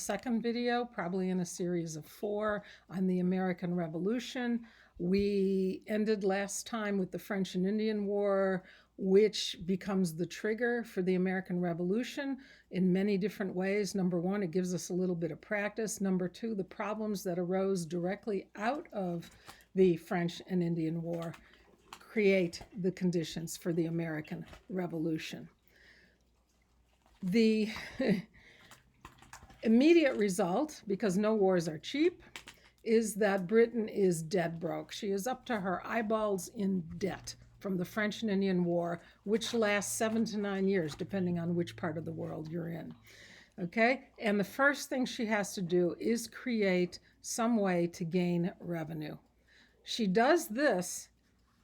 second video, probably in a series of 4, on the American Revolution. We ended last time with the French and Indian War, which becomes the trigger for the American Revolution in many different ways. Number one, it gives us a little bit of practice. Number two, the problems that arose directly out of the French and Indian War create the conditions for the American Revolution. The immediate result, because no wars are cheap, is that Britain is dead broke. She is up to her eyeballs in debt from the French and Indian War, which lasts 7 to 9 years, depending on which part of the world you're in. Okay? And the first thing she has to do is create some way to gain revenue. She does this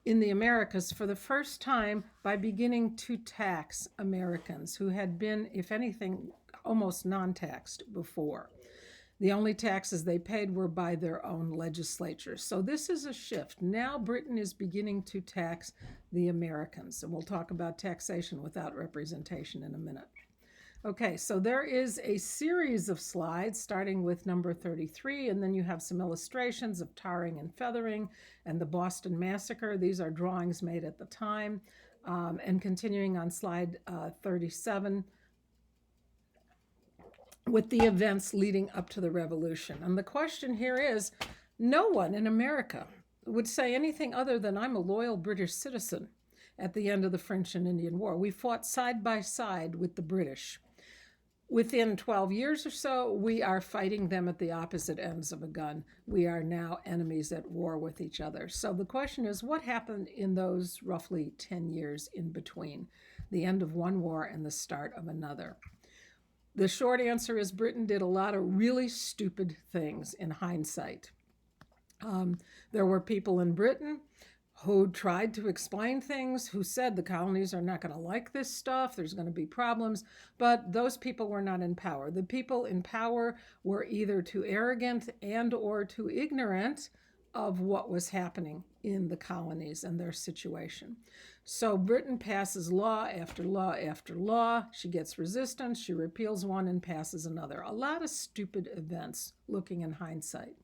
in the Americas for the first time by beginning to tax Americans who had been, if anything, almost non-taxed before. The only taxes they paid were by their own legislatures. So this is a shift. Now Britain is beginning to tax the Americans. And we'll talk about taxation without representation in a minute. Okay, so there is a series of slides starting with number 33, and then you have some illustrations of tarring and feathering and the Boston Massacre. These are drawings made at the time. And continuing on slide 37, with the events leading up to the revolution. And the question here is, no one in America would say anything other than I'm a loyal British citizen at the end of the French and Indian War. We fought side by side with the British. Within 12 years or so, we are fighting them at the opposite ends of a gun. We are now enemies at war with each other. So the question is, what happened in those roughly 10 years in between the end of one war and the start of another? The short answer is Britain did a lot of really stupid things in hindsight. There were people in Britain who tried to explain things, who said the colonies are not going to like this stuff, there's going to be problems, but those people were not in power. The people in power were either too arrogant and or too ignorant of what was happening in the colonies and their situation. So Britain passes law after law after law. She gets resistance, she repeals one and passes another. A lot of stupid events looking in hindsight.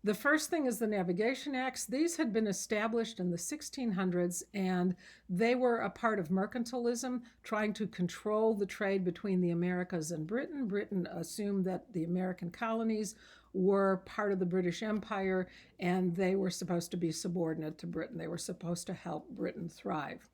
The first thing is the Navigation Acts. These had been established in the 1600s, and they were a part of mercantilism, trying to control the trade between the Americas and Britain. Britain assumed that the American colonies were part of the British Empire, and they were supposed to be subordinate to Britain. They were supposed to help Britain thrive.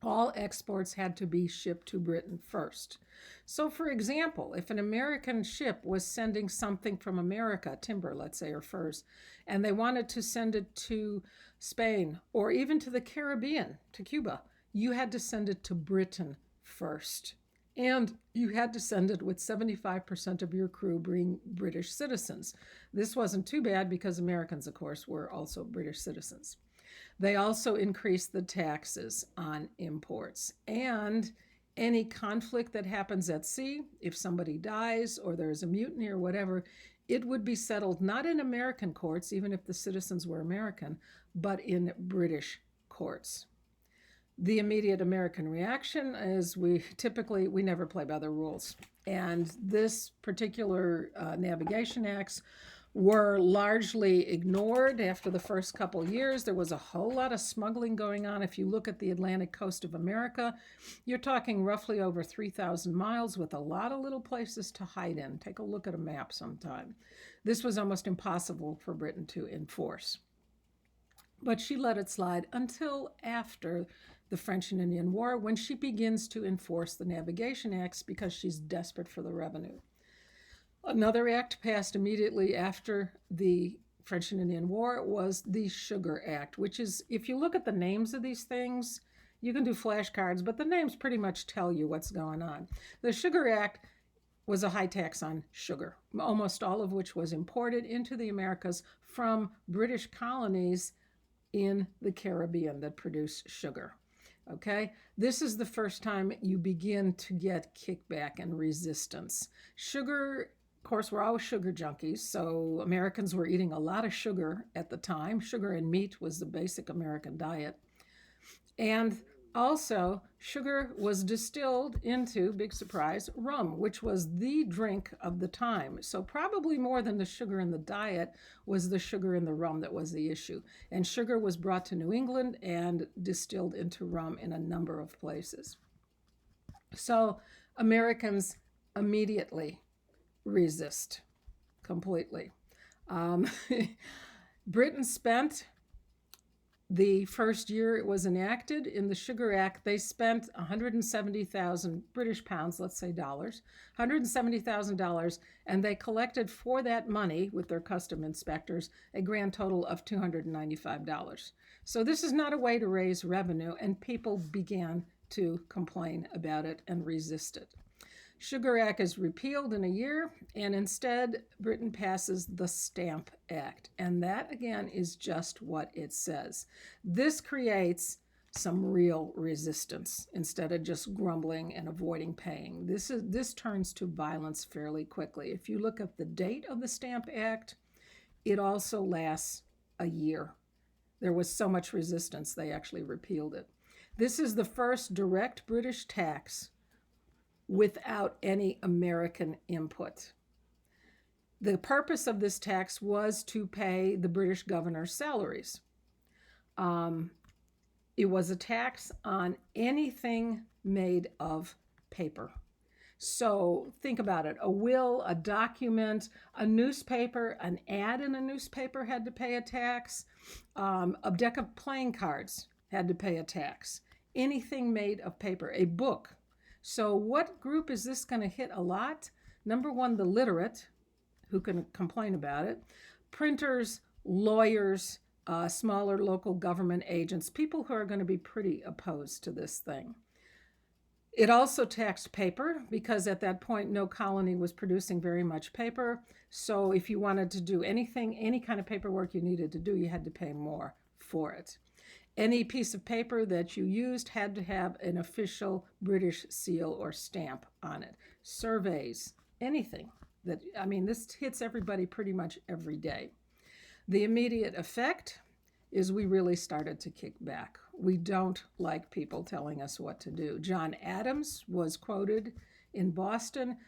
All exports had to be shipped to Britain first. So, for example, if an American ship was sending something from America, timber, let's say, or furs, and they wanted to send it to Spain or even to the Caribbean, to Cuba, you had to send it to Britain first. And you had to send it with 75% of your crew being British citizens. This wasn't too bad because Americans, of course, were also British citizens. They also increased the taxes on imports. And any conflict that happens at sea, if somebody dies or there's a mutiny or whatever, it would be settled not in American courts, even if the citizens were American, but in British courts. The immediate American reaction is we never play by the rules. And this particular Navigation Acts were largely ignored after the first couple years. There was a whole lot of smuggling going on. If you look at the Atlantic coast of America, you're talking roughly over 3,000 miles with a lot of little places to hide in. Take a look at a map sometime. This was almost impossible for Britain to enforce. But she let it slide until after the French and Indian War, when she begins to enforce the Navigation Acts because she's desperate for the revenue. Another act passed immediately after the French and Indian War was the Sugar Act, which is, if you look at the names of these things, you can do flashcards, but the names pretty much tell you what's going on. The Sugar Act was a high tax on sugar, almost all of which was imported into the Americas from British colonies in the Caribbean that produce sugar. Okay, this is the first time you begin to get kickback and resistance. Sugar, of course, we're all sugar junkies, so Americans were eating a lot of sugar at the time. Sugar and meat was the basic American diet. And Also, sugar was distilled into, big surprise, rum, which was the drink of the time. So, probably more than the sugar in the diet was the sugar in the rum that was the issue. And sugar was brought to New England and distilled into rum in a number of places. So, Americans immediately resist completely. Um, Britain spent the first year it was enacted in the Sugar Act, they spent 170,000 British pounds, let's say dollars, $170,000, and they collected for that money with their custom inspectors a grand total of $295. So this is not a way to raise revenue, and people began to complain about it and resist it. Sugar Act is repealed in a year, and instead, Britain passes the Stamp Act. And that, again, is just what it says. This creates some real resistance instead of just grumbling and avoiding paying. This turns to violence fairly quickly. If you look at the date of the Stamp Act, it also lasts a year. There was so much resistance, they actually repealed it. This is the first direct British tax without any American input. The purpose of this tax was to pay the British governor's salaries. It was a tax on anything made of paper. So think about it. A will, a document, a newspaper, an ad in a newspaper had to pay a tax. A deck of playing cards had to pay a tax. Anything made of paper, a book. So what group is this going to hit a lot? Number one, the literate, who can complain about it. Printers, lawyers, smaller local government agents, people who are going to be pretty opposed to this thing. It also taxed paper because at that point no colony was producing very much paper. So if you wanted to do anything, any kind of paperwork you needed to do, you had to pay more for it. Any piece of paper that you used had to have an official British seal or stamp on it. Surveys, anything. This hits everybody pretty much every day. The immediate effect is we really started to kick back. We don't like people telling us what to do. John Adams was quoted in Boston.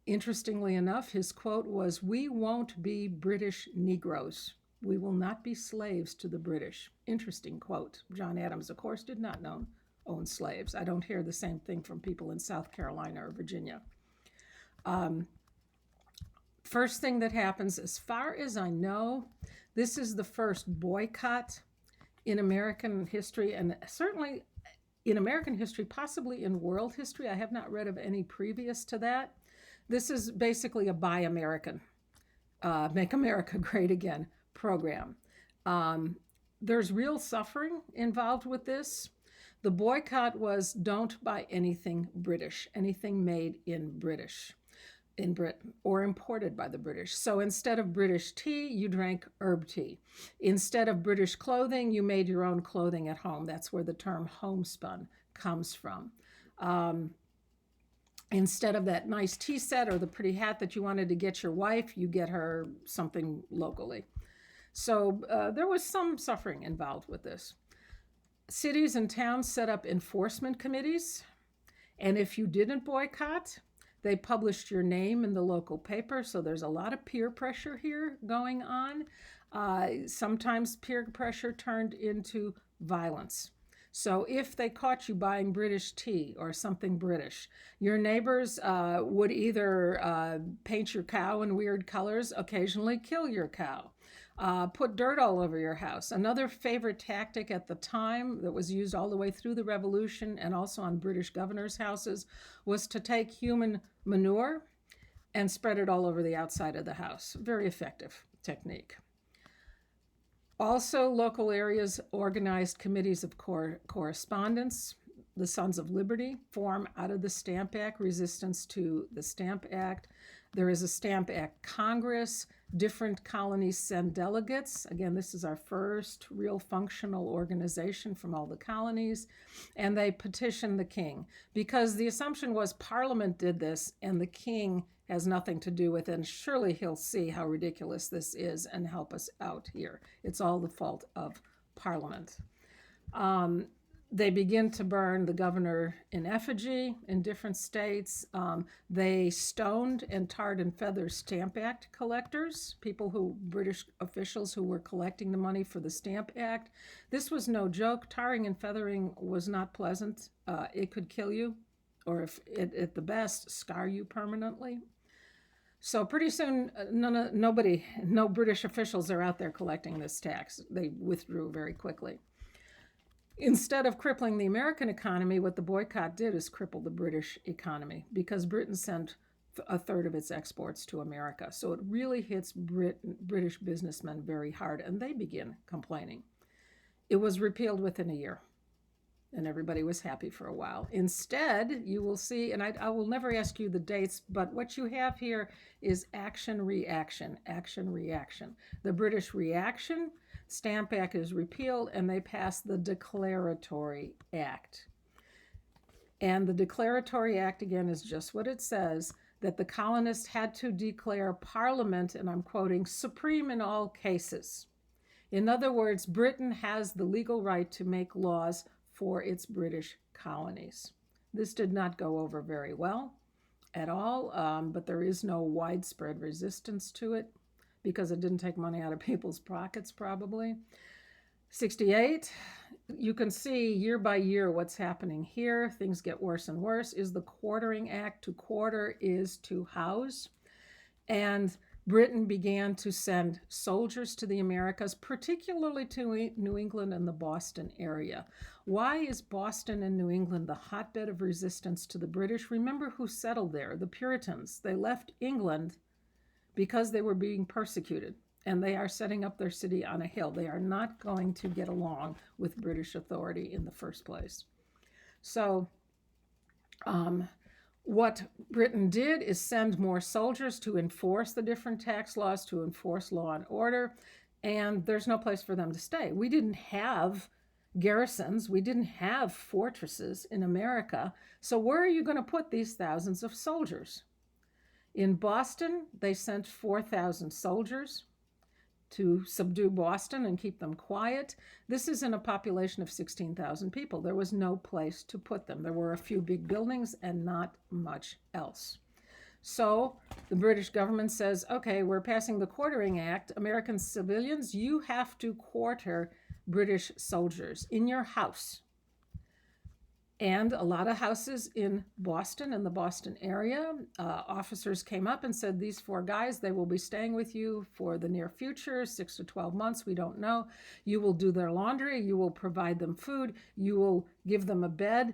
Interestingly enough, his quote was, "We won't be British Negroes. We will not be slaves to the British." Interesting quote. John Adams, of course, did not own slaves. I don't hear the same thing from people in South Carolina or Virginia. First thing that happens, as far as I know, this is the first boycott in American history, and certainly in American history, possibly in world history. I have not read of any previous to that. This is basically a Buy American, Make America Great Again program. There's real suffering involved with this. The boycott was don't buy anything British, anything made in Britain or imported by the British. So instead of British tea, you drank herb tea. Instead of British clothing, you made your own clothing at home. That's where the term homespun comes from. Instead of that nice tea set or the pretty hat that you wanted to get your wife, you get her something locally. So there was some suffering involved with this. Cities and towns set up enforcement committees, and if you didn't boycott, they published your name in the local paper, so there's a lot of peer pressure here going on. Sometimes peer pressure turned into violence. So if they caught you buying British tea or something British, your neighbors would either paint your cow in weird colors, occasionally kill your cow, put dirt all over your house. Another favorite tactic at the time that was used all the way through the Revolution and also on British governors' houses was to take human manure and spread it all over the outside of the house. Very effective technique. Also, local areas organized committees of correspondence. The Sons of Liberty form out of the Stamp Act, resistance to the Stamp Act. There is a Stamp Act Congress. Different colonies send delegates. Again, this is our first real functional organization from all the colonies. And they petition the king because the assumption was Parliament did this and the king has nothing to do with it, and surely he'll see how ridiculous this is and help us out here. It's all the fault of Parliament. They begin to burn the governor in effigy in different states. They stoned and tarred and feathered Stamp Act collectors, British officials who were collecting the money for the Stamp Act. This was no joke. Tarring and feathering was not pleasant. It could kill you, or if it, at the best, scar you permanently. So pretty soon, no British officials are out there collecting this tax. They withdrew very quickly. Instead of crippling the American economy, what the boycott did is cripple the British economy because Britain sent a third of its exports to America. So it really hits British businessmen very hard, and they begin complaining. It was repealed within a year, and everybody was happy for a while. Instead, you will see, and I will never ask you the dates, but what you have here is action, reaction, action, reaction. The British reaction, Stamp Act is repealed, and they pass the Declaratory Act. And the Declaratory Act, again, is just what it says, that the colonists had to declare Parliament, and I'm quoting, supreme in all cases. In other words, Britain has the legal right to make laws for its British colonies. This did not go over very well at all, but there is no widespread resistance to it because it didn't take money out of people's pockets, probably. 68, you can see year by year what's happening here. Things get worse and worse. Is the Quartering Act. To quarter is to house. And Britain began to send soldiers to the Americas, particularly to New England and the Boston area. Why is Boston and New England the hotbed of resistance to the British? Remember who settled there, the Puritans. They left England because they were being persecuted, and they are setting up their city on a hill. They are not going to get along with British authority in the first place. So, what Britain did is send more soldiers to enforce the different tax laws, to enforce law and order, and there's no place for them to stay. We didn't have garrisons, we didn't have fortresses in America, so where are you going to put these thousands of soldiers? In Boston, they sent 4,000 soldiers to subdue Boston and keep them quiet. This is in a population of 16,000 people. There was no place to put them. There were a few big buildings and not much else. So the British government says, okay, we're passing the Quartering Act. American civilians, you have to quarter British soldiers in your house. And a lot of houses in Boston and the Boston area, officers came up and said, these 4 guys, they will be staying with you for the near future, 6 to 12 months, we don't know. You will do their laundry, you will provide them food, you will give them a bed.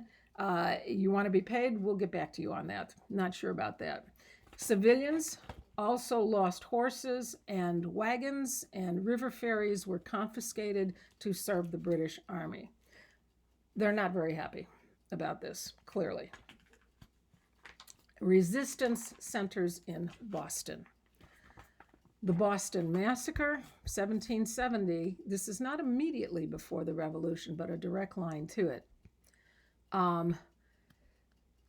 You want to be paid? We'll get back to you on that. Not sure about that. Civilians also lost horses and wagons, and river ferries were confiscated to serve the British Army. They're not very happy about this, clearly. Resistance centers in Boston. The Boston Massacre, 1770. This is not immediately before the Revolution, but a direct line to it.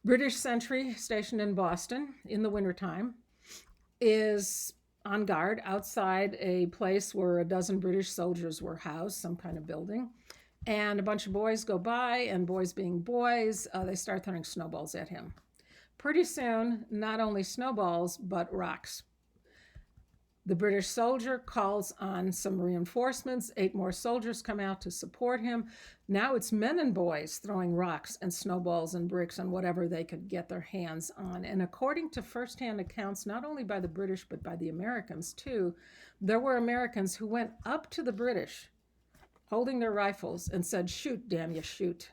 British sentry stationed in Boston in the wintertime is on guard outside a place where a dozen British soldiers were housed, some kind of building. And a bunch of boys go by, and boys being boys, they start throwing snowballs at him. Pretty soon, not only snowballs, but rocks. The British soldier calls on some reinforcements. 8 more soldiers come out to support him. Now it's men and boys throwing rocks and snowballs and bricks and whatever they could get their hands on. And according to firsthand accounts, not only by the British, but by the Americans too, there were Americans who went up to the British holding their rifles and said, shoot, damn you, shoot.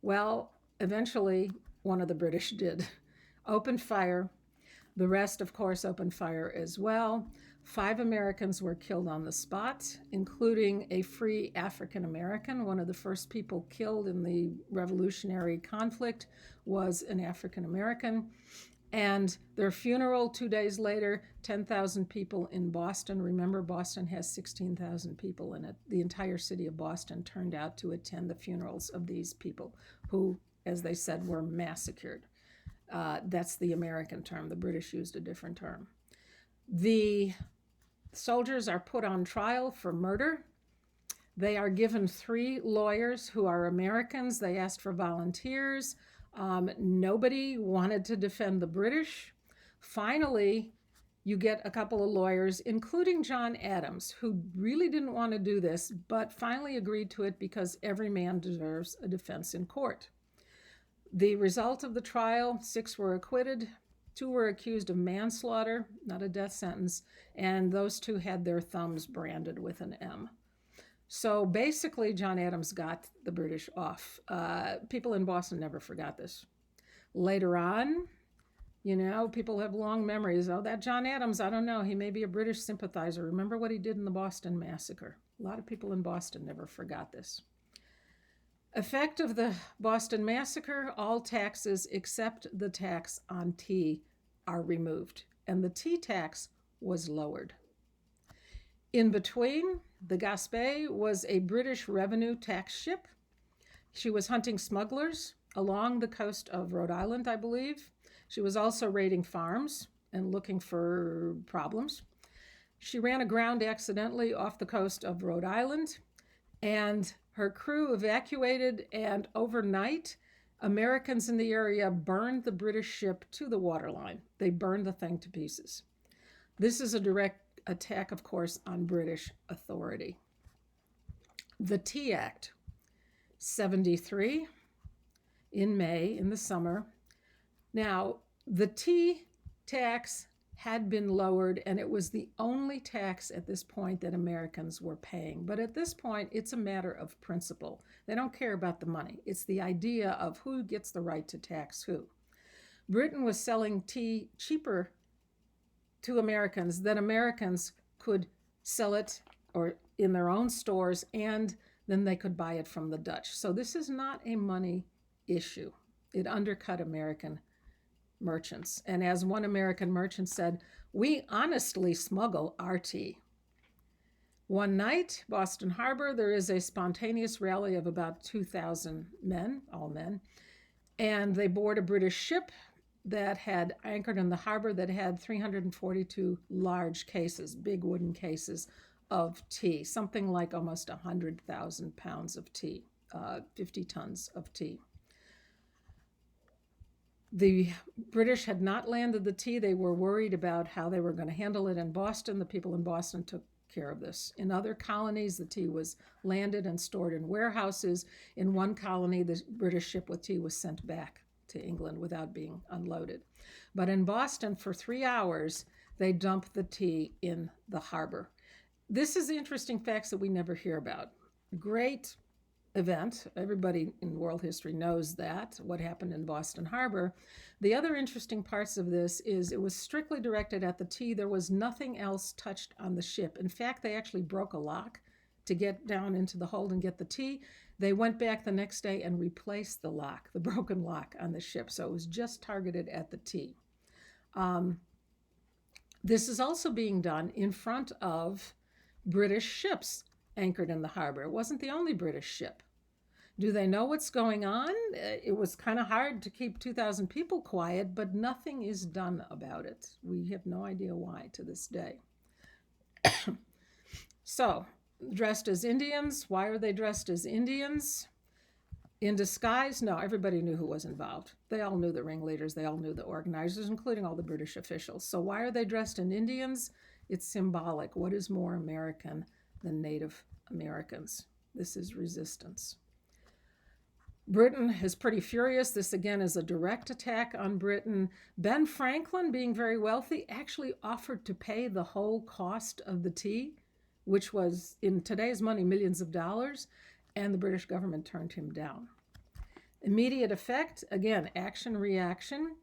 Well, eventually, one of the British did. Opened fire. The rest, of course, opened fire as well. 5 Americans were killed on the spot, including a free African American. One of the first people killed in the Revolutionary conflict was an African American. And their funeral 2 days later, 10,000 people in Boston. Remember, Boston has 16,000 people in it. The entire city of Boston turned out to attend the funerals of these people who, as they said, were massacred. That's the American term. The British used a different term. The soldiers are put on trial for murder. They are given 3 lawyers who are Americans. They asked for volunteers. Nobody wanted to defend the British. Finally, you get a couple of lawyers, including John Adams, who really didn't want to do this, but finally agreed to it because every man deserves a defense in court. The result of the trial, 6 were acquitted, 2 were accused of manslaughter, not a death sentence, and those 2 had their thumbs branded with an M. So basically, John Adams got the British off. People in Boston never forgot this. Later on, people have long memories. Oh, that John Adams, I don't know, he may be a British sympathizer. Remember what he did in the Boston Massacre? A lot of people in Boston never forgot this. Effect of the Boston Massacre, all taxes except the tax on tea are removed, and the tea tax was lowered. In between, the Gaspé was a British revenue tax ship. She was hunting smugglers along the coast of Rhode Island, I believe. She was also raiding farms and looking for problems. She ran aground accidentally off the coast of Rhode Island, and her crew evacuated, and overnight, Americans in the area burned the British ship to the waterline. They burned the thing to pieces. This is a direct attack, of course, on British authority. The Tea Act, 73, in May, in the summer. Now, the tea tax had been lowered, and it was the only tax at this point that Americans were paying. But at this point, it's a matter of principle. They don't care about the money. It's the idea of who gets the right to tax who. Britain was selling tea cheaper to Americans than Americans could sell it or in their own stores, and then they could buy it from the Dutch. So this is not a money issue. It undercut American merchants. And as one American merchant said, we honestly smuggle our tea. One night, Boston Harbor, there is a spontaneous rally of about 2,000 men, all men, and they board a British ship that had anchored in the harbor that had 342 large cases, big wooden cases of tea, something like almost 100,000 pounds of tea, 50 tons of tea. The British had not landed the tea. They were worried about how they were going to handle it in Boston. The people in Boston took care of this. In other colonies, the tea was landed and stored in warehouses. In one colony, the British ship with tea was sent back to England without being unloaded. But in Boston, for 3 hours, they dumped the tea in the harbor. This is the interesting facts that we never hear about. Great event. Everybody in world history knows that, what happened in Boston Harbor. The other interesting parts of this is it was strictly directed at the tea. There was nothing else touched on the ship. In fact, they actually broke a lock to get down into the hold and get the tea. They went back the next day and replaced the lock, the broken lock on the ship. So it was just targeted at the tea. This is also being done in front of British ships anchored in the harbor. It wasn't the only British ship. Do they know what's going on? It was kind of hard to keep 2,000 people quiet, but nothing is done about it. We have no idea why to this day. So, dressed as Indians. Why are they dressed as Indians? In disguise? No, everybody knew who was involved. They all knew the ringleaders. They all knew the organizers, including all the British officials. So why are they dressed in Indians? It's symbolic. What is more American than Native Americans? This is resistance. Britain is pretty furious. This, again, is a direct attack on Britain. Ben Franklin, being very wealthy, actually offered to pay the whole cost of the tea, which was, in today's money, millions of dollars, and the British government turned him down. Immediate effect, again, action, reaction.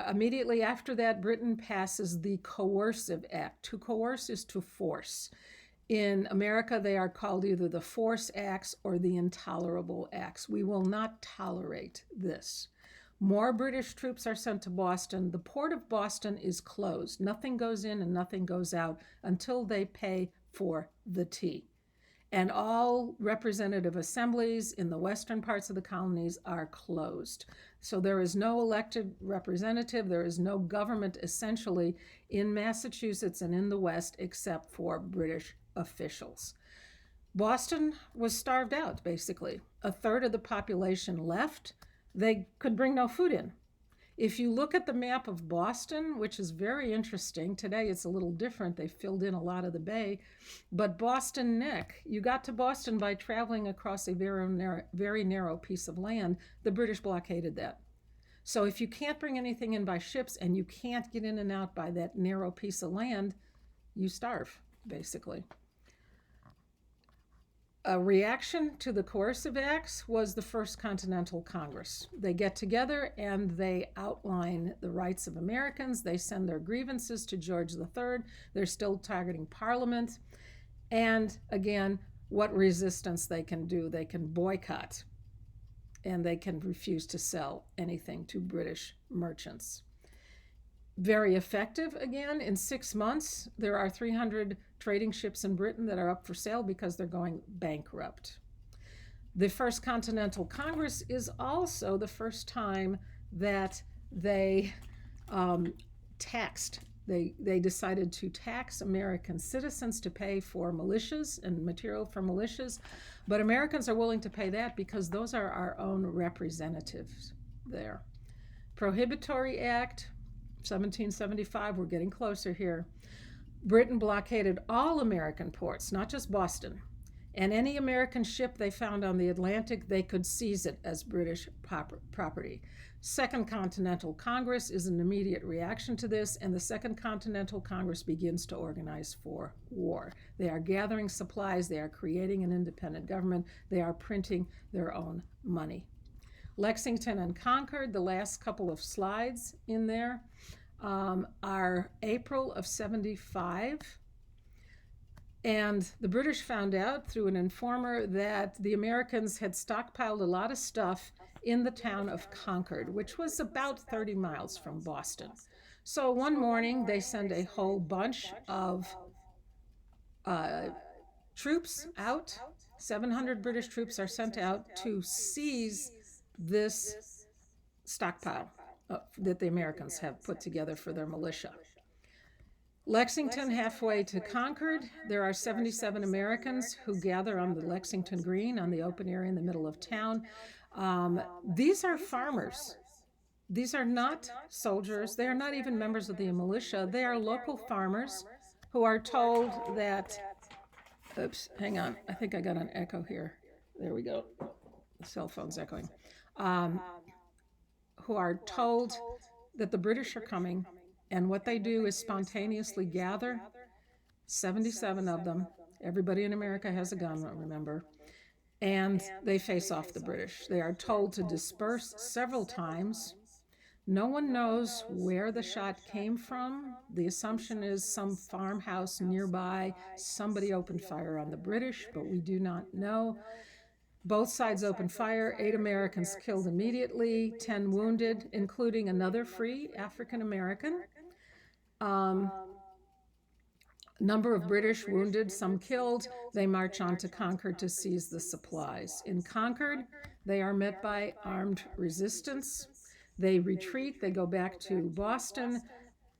Immediately after that, Britain passes the Coercive Act. To coerce is to force. In America, they are called either the Force Acts or the Intolerable Acts. We will not tolerate this. More British troops are sent to Boston. The port of Boston is closed. Nothing goes in and nothing goes out until they pay for the tea. And all representative assemblies in the western parts of the colonies are closed. So there is no elected representative. There is no government, essentially, in Massachusetts and in the West except for British officials. Boston was starved out, basically. A third of the population left. They could bring no food in. If you look at the map of Boston, which is very interesting, today it's a little different. They filled in a lot of the bay. But Boston Neck, you got to Boston by traveling across a very narrow piece of land. The British blockaded that. So if you can't bring anything in by ships and you can't get in and out by that narrow piece of land, you starve, basically. A reaction to the coercive acts was the First Continental Congress. They get together and they outline the rights of Americans. They send their grievances to George III. They're still targeting Parliament. And again, what resistance they can do. They can boycott and they can refuse to sell anything to British merchants. Very effective, again. In 6 months, there are 300 trading ships in Britain that are up for sale because they're going bankrupt. The First Continental Congress is also the first time that they taxed. They decided to tax American citizens to pay for militias and material for militias, but Americans are willing to pay that because those are our own representatives there. Prohibitory Act, 1775, we're getting closer here. Britain blockaded all American ports, not just Boston. And any American ship they found on the Atlantic, they could seize it as British property. Second Continental Congress is an immediate reaction to this, and the Second Continental Congress begins to organize for war. They are gathering supplies, they are creating an independent government, they are printing their own money. Lexington and Concord, the last couple of slides in there, are April of 75. And the British found out through an informer that the Americans had stockpiled a lot of stuff in the town of Concord, which was about 30 miles from Boston. So one morning they send a whole bunch of troops out. 700 British troops are sent out to seize this stockpile that the Americans have put together for their militia. Lexington, halfway to Concord, there are 77 Americans who gather on the Lexington Green, on the open area in the middle of town. These are farmers. These are not soldiers. They are not even members of the militia. They are local farmers who are told that, oops, hang on. I think I got an echo here. There we go. The cell phone's echoing. Who are told that the British are coming, and what they do is spontaneously gather, 77 of them. Everybody in America has a gun, remember, and they face off the British. They are told to disperse several times. No one knows where the shot came from. The assumption is some farmhouse nearby. Somebody opened fire on the British, but we do not know. Both sides opened fire. 8 Americans killed immediately, 10 wounded, including another free African American. Number of British wounded, some killed. They march on to Concord to seize the supplies. In Concord, they are met by armed resistance. They retreat. They go back to Boston.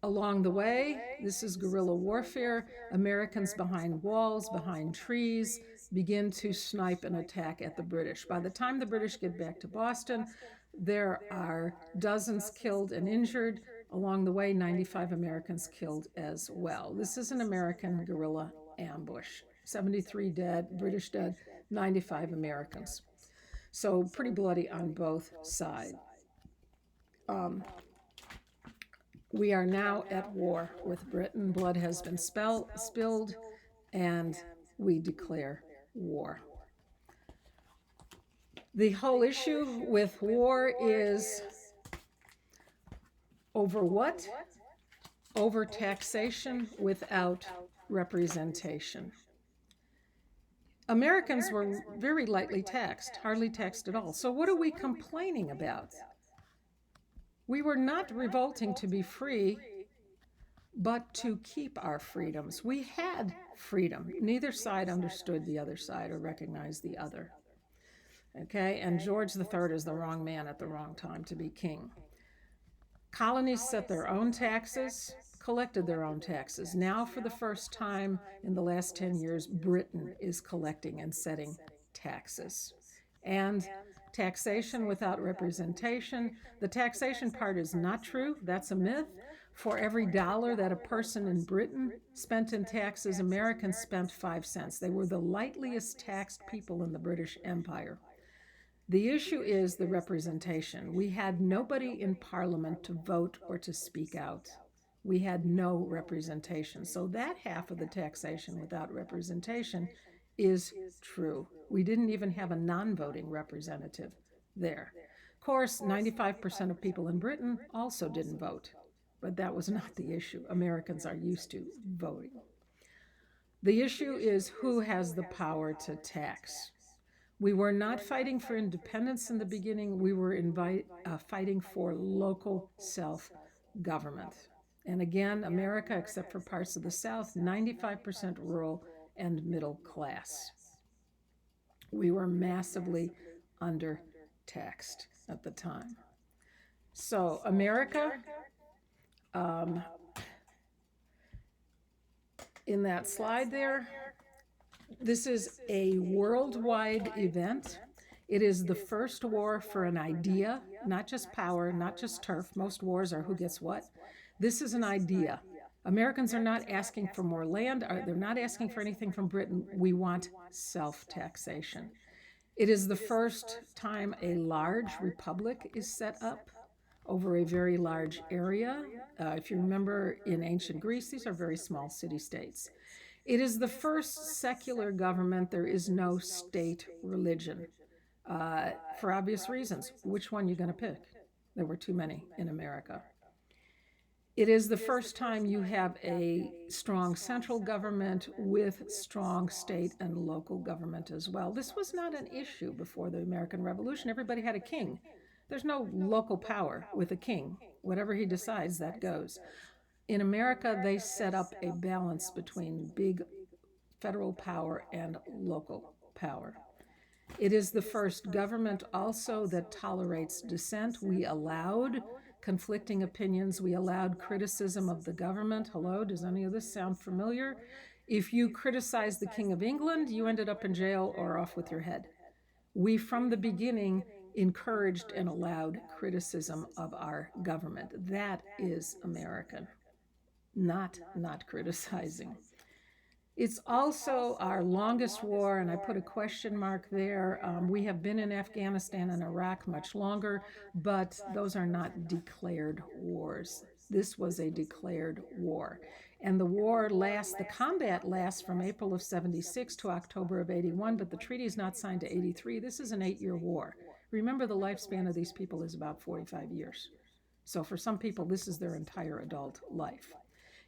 Along the way, this is guerrilla warfare. Americans behind walls, behind trees, begin to snipe and attack at the British. By the time the British get back to Boston, there are dozens killed and injured. Along the way, 95 Americans killed as well. This is an American guerrilla ambush. 73 dead, British dead, 95 Americans. So pretty bloody on both sides. We are now at war with Britain. Blood has been spilled, and we declare war. The whole issue with war is over what? Over taxation without representation. Americans were very lightly taxed, hardly taxed at all. So what are we complaining about? We were not revolting to be free, but to keep our freedoms. We had freedom. Neither side understood the other side or recognized the other. Okay, and George III is the wrong man at the wrong time to be king. Colonies set their own taxes. collected their own taxes. Now, for the first time in the last 10 years, Britain is collecting and setting taxes. And taxation without representation. The taxation part is not true. That's a myth. For every dollar that a person in Britain spent in taxes, Americans spent 5 cents. They were the lightliest taxed people in the British Empire. The issue is the representation. We had nobody in Parliament to vote or to speak out. We had no representation. So that half of the taxation without representation is true. We didn't even have a non-voting representative there. Of course, 95% of people in Britain also didn't vote, but that was not the issue. Americans are used to voting. The issue is who has the power to tax. We were not fighting for independence in the beginning. We were fighting for local self-government. And again, America, except for parts of the South, 95% rural and middle class. We were massively under-taxed at the time. So America, in that slide there, this is a worldwide event. It is the first war for an idea, not just power, not just turf. Most wars are who gets what. This is an idea. Americans are not asking for more land. They're not asking for anything from Britain. We want self-taxation. It is the first time a large republic is set up over a very large area. If you remember, in ancient Greece, these are very small city-states. It is the first secular government. There is no state religion, for obvious reasons. Which one are you going to pick? There were too many in America. It is the first time you have a strong central government with strong state and local government as well. This was not an issue before the American Revolution. Everybody had a king. There's no local power with a king. Whatever he decides, that goes. In America, they set up a balance between big federal power and local power. It is the first government also that tolerates dissent. We allowed conflicting opinions. We allowed criticism of the government. Hello, does any of this sound familiar? If you criticized the King of England, you ended up in jail or off with your head. We, from the beginning, encouraged and allowed criticism of our government. That is American, not criticizing. It's also our longest war, and I put a question mark there. We have been in Afghanistan and Iraq much longer, but those are not declared wars. This was a declared war. And the combat lasts from April of 76 to October of 81, but the treaty is not signed to 83. This is an 8-year war. Remember, the lifespan of these people is about 45 years. So for some people, this is their entire adult life.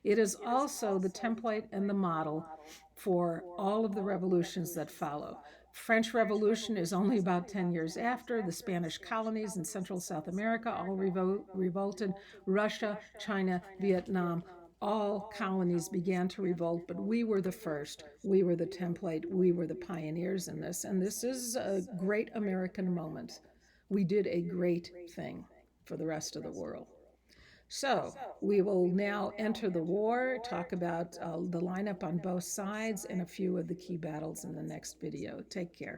It is also the template and the model for all of the revolutions that follow. French Revolution is only about 10 years after. The Spanish colonies in Central South America all revolted. Russia, China, Vietnam, all colonies began to revolt, but we were the first. We were the template. We were the pioneers in this. And this is a great American moment. We did a great thing for the rest of the world. So we will now enter the war, talk about the lineup on both sides and a few of the key battles in the next video. Take care.